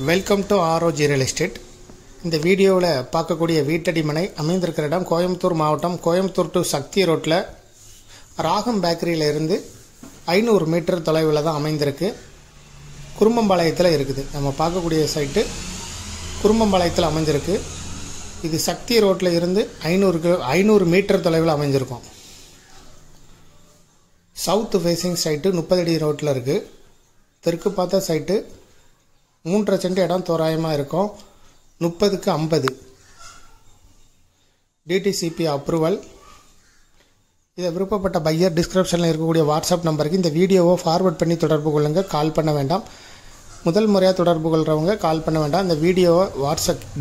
Welcome to ROG real estate. இந்த வீடியோவில் பார்க்கக்கூடிய வீட்டடி மனை அமைந்திருக்கிற இடம் கோயம்புத்தூர் மாவட்டம், கோயம்புத்தூர் டு சக்தி ரோட்டில் ராகம் பேக்கரியில் இருந்து 500 மீட்டர் தொலைவில் தான் அமைந்திருக்கு. குரும்பம்பாளையத்தில் இருக்குது. நம்ம பார்க்கக்கூடிய சைட்டு குரும்பம்பாளையத்தில் அமைஞ்சிருக்கு. இது சக்தி ரோட்டில் இருந்து 500 மீட்டர் தொலைவில் அமைஞ்சிருக்கும். சவுத் ஃபேஸிங் சைட்டு 30 அடி ரோட்டில் இருக்குது. தெற்கு பார்த்த சைட்டு 3.5 சென்ட் இடம் தோராயமாக இருக்கும். 30க்கு 50 டிடிசிபி அப்ரூவல். இதை விருப்பப்பட்ட பையர் டிஸ்கிரிப்ஷனில் இருக்கக்கூடிய வாட்ஸ்அப் நம்பருக்கு இந்த வீடியோவை ஃபார்வர்ட் பண்ணி தொடர்பு கொள்ளுங்கள். கால் பண்ண வேண்டாம். முதல் முறையாக தொடர்பு கொள்கிறவங்க கால் பண்ண வேண்டாம். இந்த வீடியோவை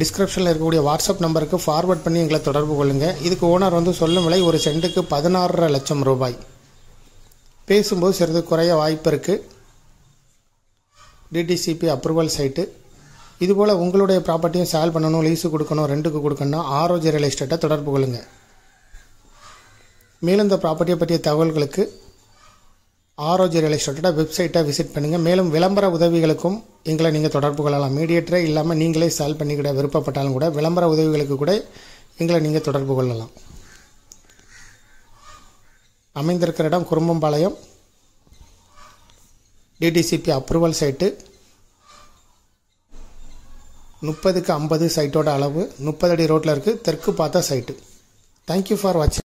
டிஸ்கிரிப்ஷனில் இருக்கக்கூடிய வாட்ஸ்அப் நம்பருக்கு ஃபார்வர்ட் பண்ணி எங்களை தொடர்பு கொள்ளுங்கள். இதுக்கு ஓனர் சொல்லும் விலை ஒரு சென்ட்டுக்கு 16.5 லட்சம் ரூபாய். பேசும்போது சிறிது குறைய வாய்ப்பு இருக்குது. DTCP approval site. இதுபோல் உங்களுடைய ப்ராப்பர்ட்டியும் சேல் பண்ணணும், லீஸு கொடுக்கணும், ரெண்டுக்கு கொடுக்கணும், ஆர்ஓஜி ரியல் எஸ்டேட்டை தொடர்பு கொள்ளுங்கள். மேலும் இந்த ப்ராப்பர்ட்டியை பற்றிய தகவல்களுக்கு ஆர்ஓஜி ரியல் எஸ்டேட்டோட வெப்சைட்டை விசிட் பண்ணுங்கள். மேலும் விளம்பர உதவிகளுக்கும் எங்களை நீங்கள் தொடர்பு கொள்ளலாம். மீடியேட்டரே இல்லாமல் நீங்களே சேல் பண்ணிக்கிட விருப்பப்பட்டாலும் கூட விளம்பர உதவிகளுக்கு கூட எங்களை நீங்கள் தொடர்பு கொள்ளலாம். அமைந்திருக்கிற இடம் குரும்பம்பாளையம். DTCP approval site. 30க்கு 50 சைட்டோட அளவு. 30 அடி ரோட்டில் இருக்குது. தெற்கு பார்த்த சைட்டு. தேங்க்யூ ஃபார் வாட்சிங்.